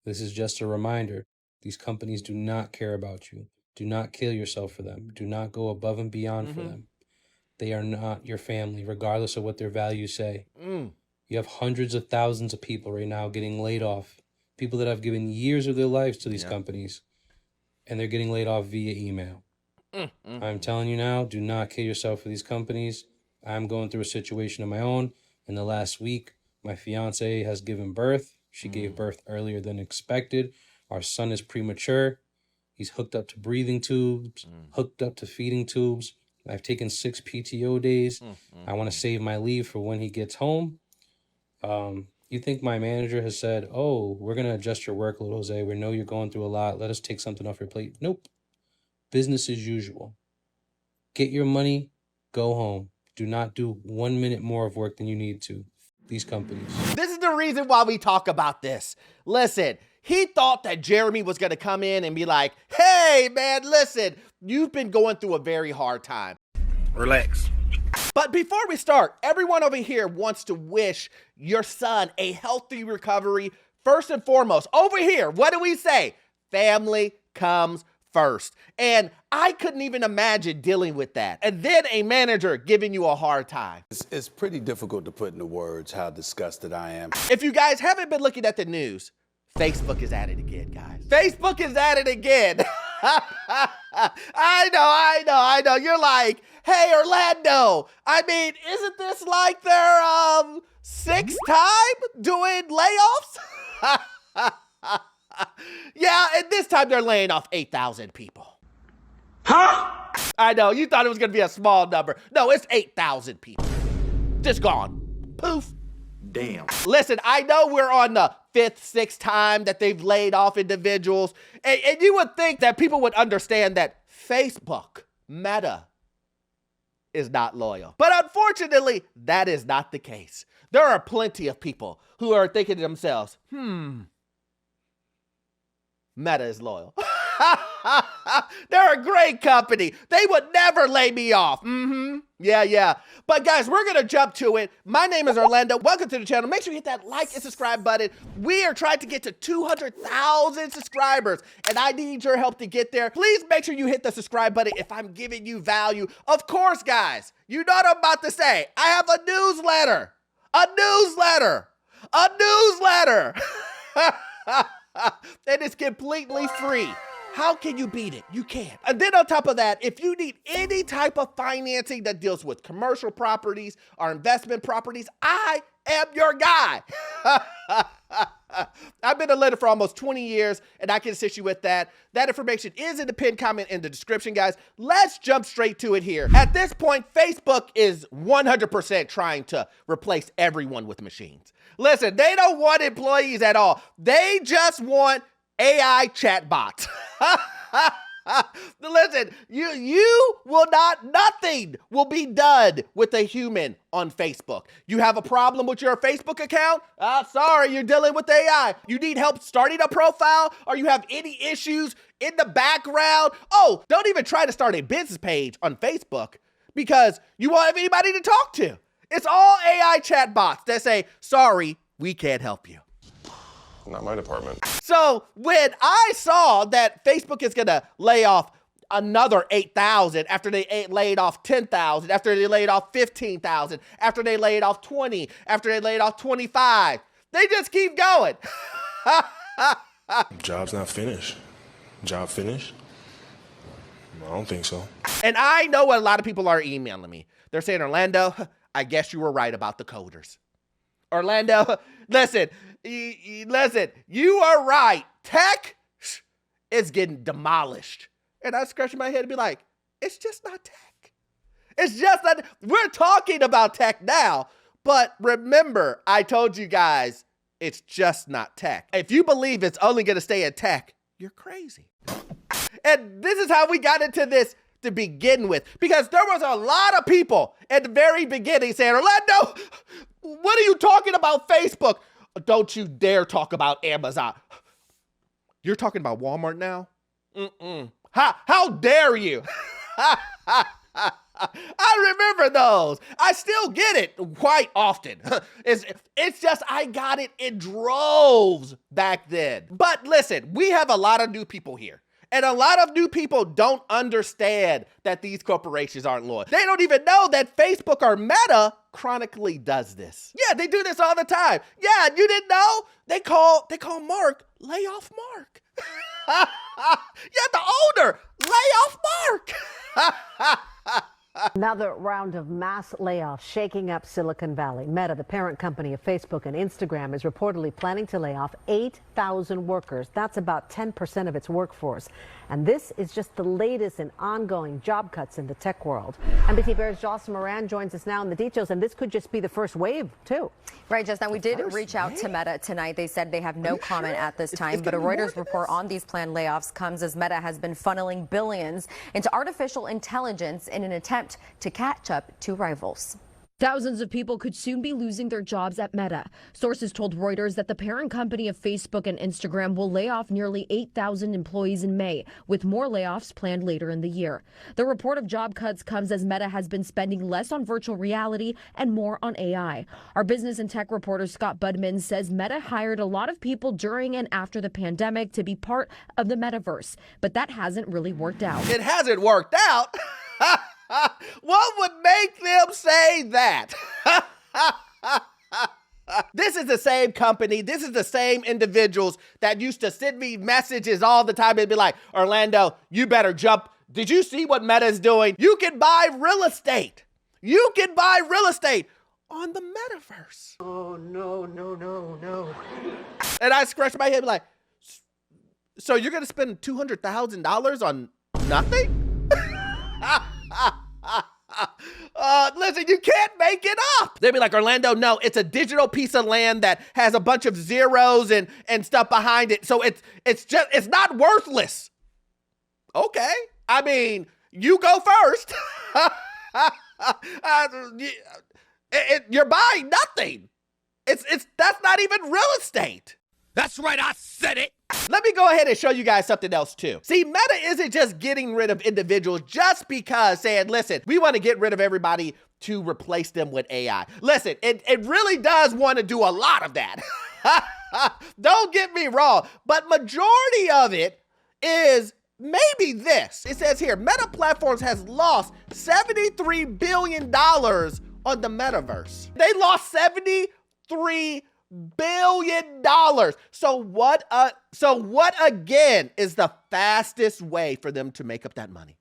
This is just a reminder. These companies do not care about you. Do not kill yourself for them. Do not go above and beyond for them. They are not your family, regardless of what their values say. You have hundreds of thousands of people right now getting laid off. People that have given years of their lives to these companies, and they're getting laid off via email. I'm telling you now, do not kill yourself for these companies. I'm going through a situation of my own. In the last week, my fiance has given birth. She gave birth earlier than expected. Our son is premature. He's hooked up to breathing tubes, hooked up to feeding tubes. I've taken 6 PTO days. I want to save my leave for when he gets home. You think my manager has said, oh, we're going to adjust your workload, Jose. We know you're going through a lot. Let us take something off your plate. Nope. Business as usual. Get your money, go home. Do not do 1 minute more of work than you need to. These companies. This is the reason why we talk about this. Listen, he thought that Jeremy was going to come in and be like, hey, man, listen, you've been going through a very hard time. Relax. But before we start, everyone over here wants to wish your son a healthy recovery. First and foremost, over here, what do we say? Family comes first. And I couldn't even imagine dealing with that. And then a manager giving you a hard time. It's pretty difficult to put into words how disgusted I am. If you guys haven't been looking at the news, Facebook is at it again, guys. Facebook is at it again. I know. You're like, hey, Orlando, I mean, isn't this like their 6th time doing layoffs? Yeah, and this time they're laying off 8,000 people. Huh? I know, you thought it was going to be a small number. No, it's 8,000 people. Just gone. Poof. Damn. Listen, I know we're on the 5th, 6th time that they've laid off individuals, and you would think that people would understand that Facebook, Meta, is not loyal. But unfortunately, that is not the case. There are plenty of people who are thinking to themselves, Meta is loyal. They're a great company. They would never lay me off. Yeah. But guys, we're going to jump to it. My name is Orlando. Welcome to the channel. Make sure you hit that like and subscribe button. We are trying to get to 200,000 subscribers, and I need your help to get there. Please make sure you hit the subscribe button if I'm giving you value. Of course, guys, you know what I'm about to say. I have a newsletter. And it's completely free. How can you beat it? You can't. And then on top of that, if you need any type of financing that deals with commercial properties or investment properties, I am your guy. I've been a lender for almost 20 years, and I can assist you with that. That information is in the pinned comment in the description, guys. Let's jump straight to it here. At this point, Facebook is 100% trying to replace everyone with machines. Listen, they don't want employees at all. They just want AI chatbots. Listen, you will nothing will be done with a human on Facebook. You have a problem with your Facebook account? Sorry, you're dealing with AI. You need help starting a profile, or you have any issues in the background? Oh, don't even try to start a business page on Facebook because you won't have anybody to talk to. It's all AI chatbots that say, sorry, we can't help you. Not my department. So when I saw that Facebook is gonna lay off another 8,000 after they laid off 10,000, after they laid off 15,000, after they laid off 20, after they laid off 25, they just keep going. Job's not finished. Job finished? I don't think so. And I know what a lot of people are emailing me. They're saying, Orlando, I guess you were right about the coders. Orlando, listen, you are right. Tech is getting demolished. And I scratch my head and be like, it's just not tech. It's just not, we're talking about tech now, but remember, I told you guys, it's just not tech. If you believe it's only gonna stay in tech, you're crazy. And this is how we got into this to begin with, because there was a lot of people at the very beginning saying, Orlando, what are you talking about Facebook? Don't you dare talk about Amazon. You're talking about Walmart now? How dare you? I remember those. I still get it quite often. It's just I got it in droves back then. But listen, we have a lot of new people here. And a lot of new people don't understand that these corporations aren't loyal. They don't even know that Facebook or Meta chronically does this. Yeah, they do this all the time. Yeah, you didn't know? They call Mark layoff Mark. Yeah, the owner, layoff Mark. Another round of mass layoffs shaking up Silicon Valley. Meta, the parent company of Facebook and Instagram, is reportedly planning to lay off 8,000 workers. That's about 10% of its workforce. And this is just the latest in ongoing job cuts in the tech world. NBC Bears' Jocelyn Moran joins us now in the details, and this could just be the first wave, too. Right, Jess. Now, we did reach out to Meta tonight. They said they have no comment at this time, but a Reuters report on these planned layoffs comes as Meta has been funneling billions into artificial intelligence in an attempt to catch up to rivals. Thousands of people could soon be losing their jobs at Meta. Sources told Reuters that the parent company of Facebook and Instagram will lay off nearly 8,000 employees in May, with more layoffs planned later in the year. The report of job cuts comes as Meta has been spending less on virtual reality and more on AI. Our business and tech reporter Scott Budman says Meta hired a lot of people during and after the pandemic to be part of the metaverse, but that hasn't really worked out. It hasn't worked out? What would make them say that? This is the same company. This is the same individuals that used to send me messages all the time and be like, Orlando, you better jump. Did you see what Meta is doing? You can buy real estate. You can buy real estate on the metaverse. Oh, no. And I scratch my head and be like, so you're going to spend $200,000 on nothing? Listen, you can't make it up. They'd be like, Orlando, no, it's a digital piece of land that has a bunch of zeros and stuff behind it. So it's not worthless. Okay. I mean, you go first. You're buying nothing. That's not even real estate. That's right, I said it. Let me go ahead and show you guys something else too. See, Meta isn't just getting rid of individuals just because saying, listen, we want to get rid of everybody to replace them with AI. Listen, it really does want to do a lot of that. Don't get me wrong, but majority of it is maybe this. It says here, Meta Platforms has lost $73 billion on the metaverse. They lost $73 billion. So what again is the fastest way for them to make up that money?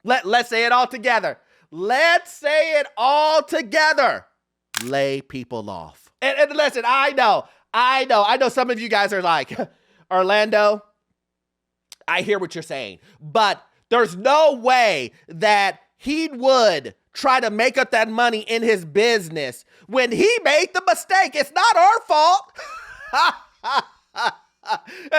Let's say it all together. Let's say it all together. Lay people off. And listen, I know some of you guys are like, Orlando, I hear what you're saying, but there's no way that he would try to make up that money in his business when he made the mistake. It's not our fault.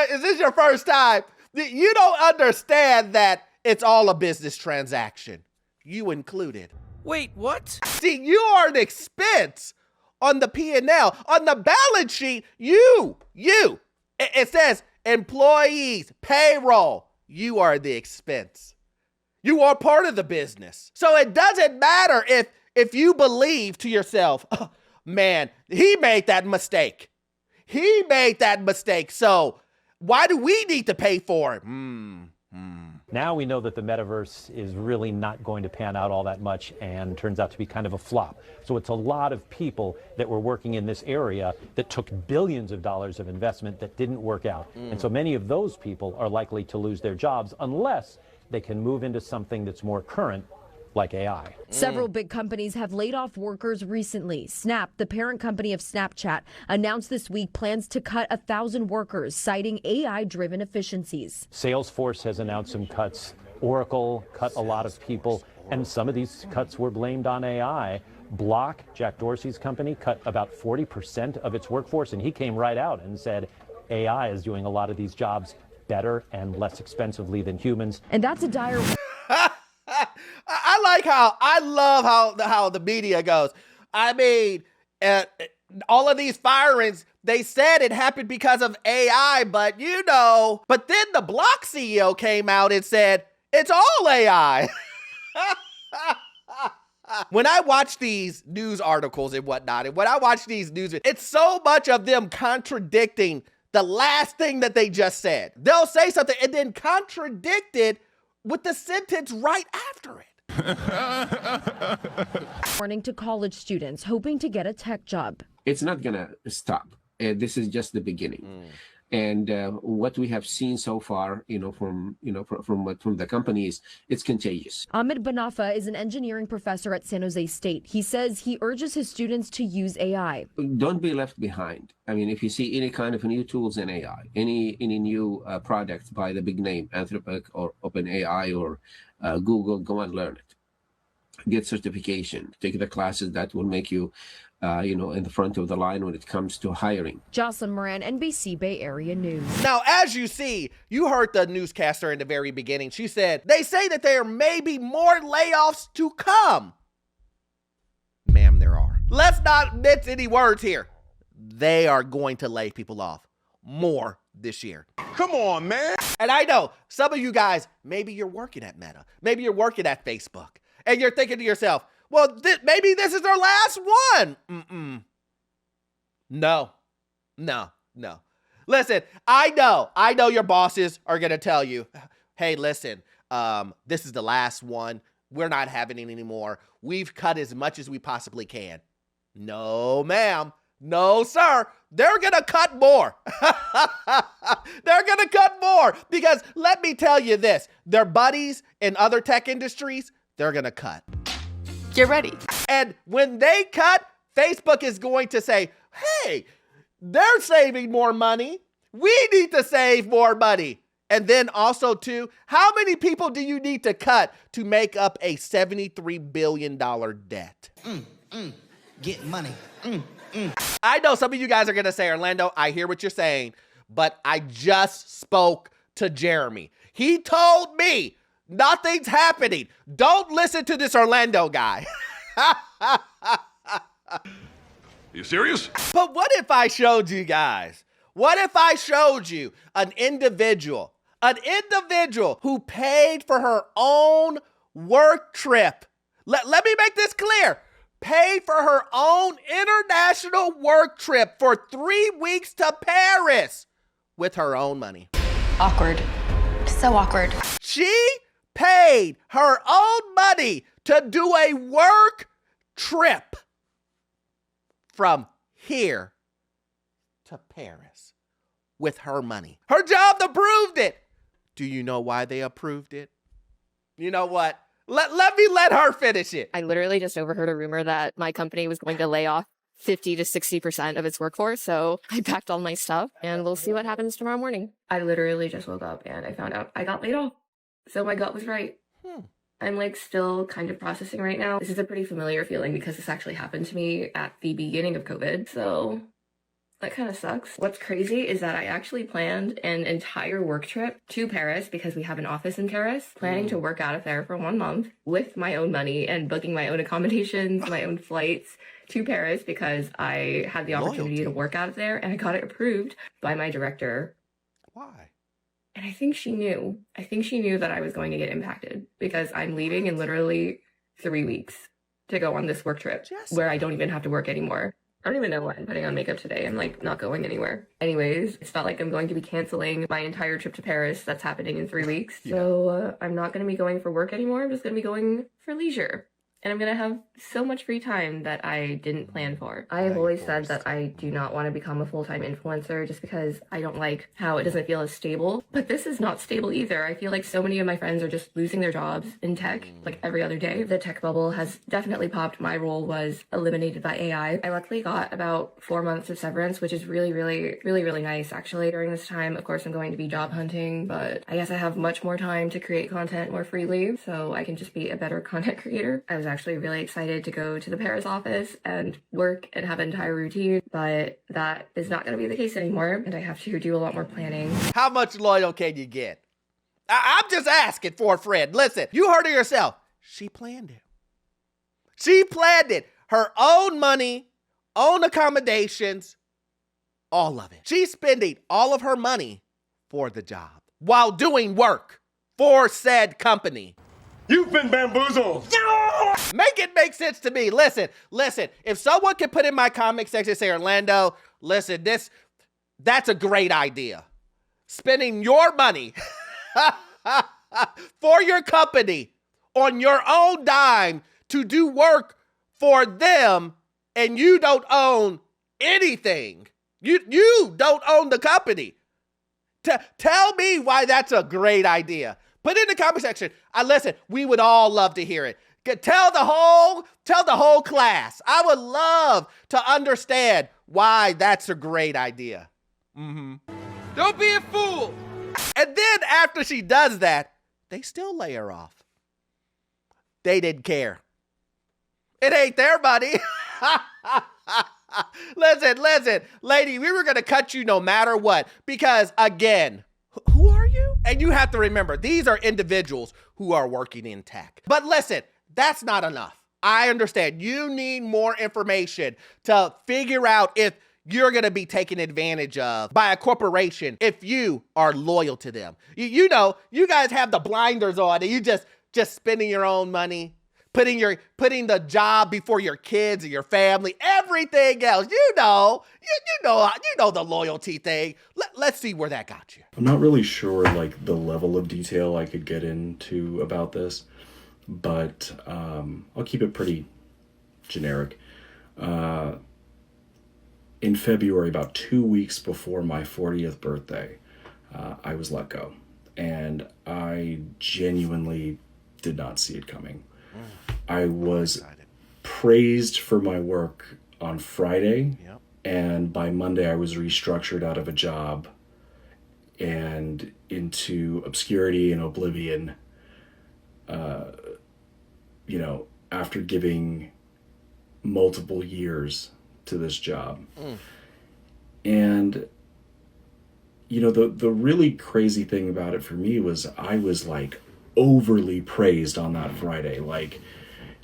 Is this your first time? You don't understand that it's all a business transaction, you included. Wait, what? See, you are an expense on the P&L. On the balance sheet, it says employees, payroll. You are the expense. You are part of the business. So it doesn't matter if you believe to yourself, oh, man, he made that mistake. He made that mistake. So why do we need to pay for it? Now we know that the metaverse is really not going to pan out all that much and turns out to be kind of a flop. So it's a lot of people that were working in this area that took billions of dollars of investment that didn't work out. And so many of those people are likely to lose their jobs unless they can move into something that's more current, like AI. Several big companies have laid off workers recently. Snap, the parent company of Snapchat, announced this week plans to cut 1,000 workers, citing AI-driven efficiencies. Salesforce has announced some cuts. Oracle cut a lot of people, and some of these cuts were blamed on AI. Block, Jack Dorsey's company, cut about 40% of its workforce, and he came right out and said AI is doing a lot of these jobs better and less expensively than humans. And that's a dire... I love how the media goes. I mean, all of these firings, they said it happened because of AI, but then the Block CEO came out and said, it's all AI. When I watch these news articles and whatnot, and when I watch these news, it's so much of them contradicting the last thing that they just said. They'll say something and then contradict it with the sentence right after it. Warning to college students hoping to get a tech job. It's not going to stop. This is just the beginning. And what we have seen so far, from the companies, it's contagious. Ahmed Banafa is an engineering professor at San Jose State. He says he urges his students to use AI. Don't be left behind. I mean, if you see any kind of new tools in AI, any new products by the big name, Anthropic or OpenAI or Google, go and learn it. Get certification. Take the classes that will make you in the front of the line when it comes to hiring. Jocelyn Moran, NBC Bay Area News. Now, as you see, you heard the newscaster in the very beginning. She said, they say that there may be more layoffs to come. Ma'am, there are. Let's not mince any words here. They are going to lay people off more this year. Come on, man. And I know some of you guys, maybe you're working at Meta. Maybe you're working at Facebook. And you're thinking to yourself, well, maybe this is our last one. No. Listen, I know your bosses are going to tell you, hey, listen, this is the last one. We're not having it anymore. We've cut as much as we possibly can. No, ma'am. No, sir. They're going to cut more. They're going to cut more because let me tell you this, their buddies in other tech industries, they're going to cut. Get ready. And when they cut, Facebook is going to say, hey, they're saving more money. We need to save more money. And then also, too, how many people do you need to cut to make up a $73 billion debt? Get money. I know some of you guys are going to say, Orlando, I hear what you're saying, but I just spoke to Jeremy. He told me nothing's happening. Don't listen to this Orlando guy. You serious? But what if I showed you guys? What if I showed you an individual who paid for her own work trip? Let me make this clear. Paid for her own international work trip for 3 weeks to Paris with her own money. Awkward. So awkward. She paid her own money to do a work trip from here to Paris with her money. Her job approved it. Do you know why they approved it? You know what? Let me let her finish it. I literally just overheard a rumor that my company was going to lay off 50 to 60% of its workforce. So I packed all my stuff and we'll see what happens tomorrow morning. I literally just woke up and I found out I got laid off. So my gut was right. I'm still kind of processing right now. This is a pretty familiar feeling because this actually happened to me at the beginning of COVID. So that kind of sucks. What's crazy is that I actually planned an entire work trip to Paris because we have an office in Paris, planning to work out of there for 1 month with my own money and booking my own accommodations, my own flights to Paris because I had the opportunity to work out of there and I got it approved by my director. Why? And I think she knew. I think she knew that I was going to get impacted because I'm leaving in literally 3 weeks to go on this work trip where I don't even have to work anymore. I don't even know why I'm putting on makeup today. I'm not going anywhere. Anyways, it's not like I'm going to be canceling my entire trip to Paris that's happening in 3 weeks. Yeah. So I'm not going to be going for work anymore. I'm just going to be going for leisure. And I'm going to have so much free time that I didn't plan for. I have always said that I do not want to become a full-time influencer just because I don't like how it doesn't feel as stable. But this is not stable either. I feel like so many of my friends are just losing their jobs in tech every other day. The tech bubble has definitely popped. My role was eliminated by AI. I luckily got about 4 months of severance, which is really, really, really, really nice actually. During this time, of course, I'm going to be job hunting, but I guess I have much more time to create content more freely so I can just be a better content creator. I was actually really excited to go to the Paris office and work and have an entire routine, but that is not going to be the case anymore, and I have to do a lot more planning. How much loyal can you get? I'm just asking for a friend. Listen, you heard it yourself. She planned it. She planned it. Her own money, own accommodations, all of it. She's spending all of her money for the job while doing work for said company. You've been bamboozled. Make it make sense to me. Listen. If someone can put in my comment section and say, Orlando, listen, that's a great idea. Spending your money for your company on your own dime to do work for them, and you don't own anything. You don't own the company. Tell me why that's a great idea. Put it in the comment section. Listen, we would all love to hear it. Tell the whole class. I would love to understand why that's a great idea. Don't be a fool. And then after she does that, they still lay her off. They didn't care. It ain't their money. Listen, lady, we were going to cut you no matter what. Because, again, who are you? And you have to remember, these are individuals who are working in tech. But listen, that's not enough. I understand. You need more information to figure out if you're going to be taken advantage of by a corporation if you are loyal to them. You know, you guys have the blinders on and you just spending your own money, putting the job before your kids and your family, everything else. You know the loyalty thing. Let's see where that got you. I'm not really sure like the level of detail I could get into about this, but I'll keep it pretty generic. In February, about 2 weeks before my 40th birthday, I was let go. And I genuinely did not see it coming. I was praised for my work on Friday. Yep. And by Monday, I was restructured out of a job and into obscurity and oblivion, after giving multiple years to this job. And the really crazy thing about it for me was I was like overly praised on that Friday. Like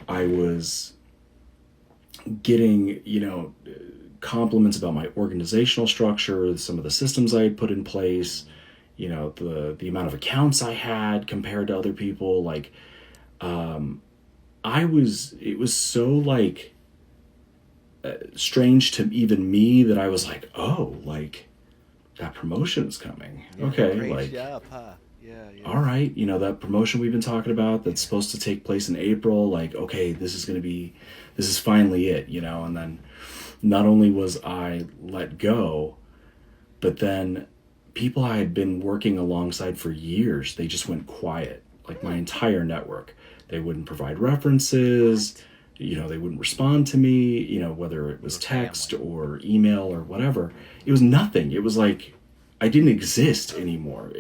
I was getting compliments about my organizational structure, some of the systems I had put in place, the amount of accounts I had compared to other people. Like it was so like strange to even me that I was like, oh, like that promotion's coming. Yeah, okay, like job, huh? Yeah. All right, that promotion we've been talking about that's supposed to take place in April, like, okay, this is finally it, and then not only was I let go, but then people I had been working alongside for years, they just went quiet. Like my entire network, they wouldn't provide references. They wouldn't respond to me, whether it was text or email or whatever. It was nothing. It was like I didn't exist anymore.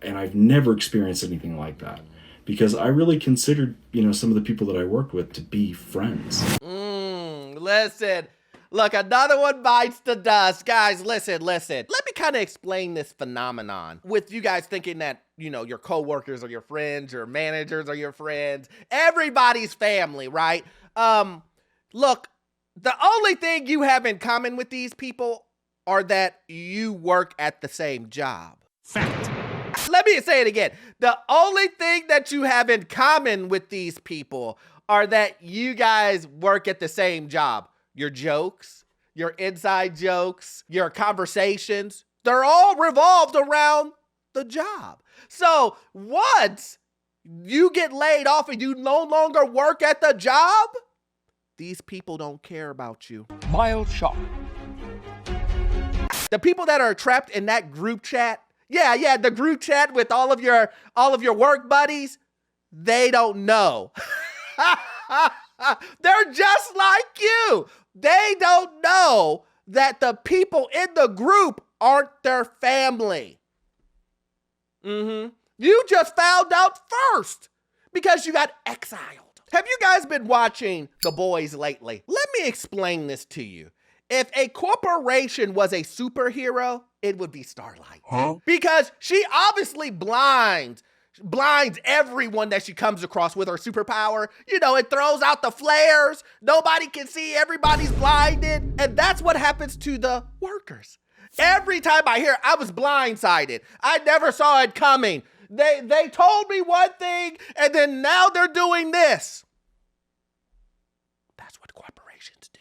And I've never experienced anything like that because I really considered, some of the people that I worked with to be friends. Listen, look, another one bites the dust. Guys, listen. Let me kind of explain this phenomenon with you guys thinking that, your coworkers are your friends, your managers are your friends, everybody's family, right? Look, the only thing you have in common with these people are that you work at the same job. Fact. Let me say it again. The only thing that you have in common with these people are that you guys work at the same job. Your jokes, your inside jokes, your conversations, they're all revolved around the job. So once you get laid off and you no longer work at the job, these people don't care about you. Mild shock. The people that are trapped in that group chat, the group chat with all of your work buddies, they don't know. They're just like you. They don't know that the people in the group aren't their family. You just found out first because you got exiled. Have you guys been watching The Boys lately? Let me explain this to you. If a corporation was a superhero, it would be Starlight. Huh? Because she obviously blinds everyone that she comes across with her superpower. It throws out the flares. Nobody can see. Everybody's blinded. And that's what happens to the workers. Every time I hear, I was blindsided. I never saw it coming. They told me one thing, and then now they're doing this. That's what corporations do.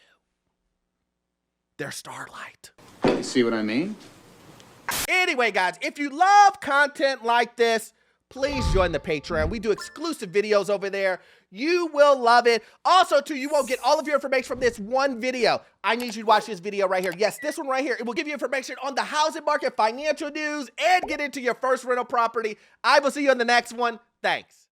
They're Starlight. You see what I mean? Anyway, guys, if you love content like this, please join the Patreon. We do exclusive videos over there. You will love it. Also, too, you won't get all of your information from this one video. I need you to watch this video right here. Yes, this one right here. It will give you information on the housing market, financial news, and get into your first rental property. I will see you on the next one. Thanks.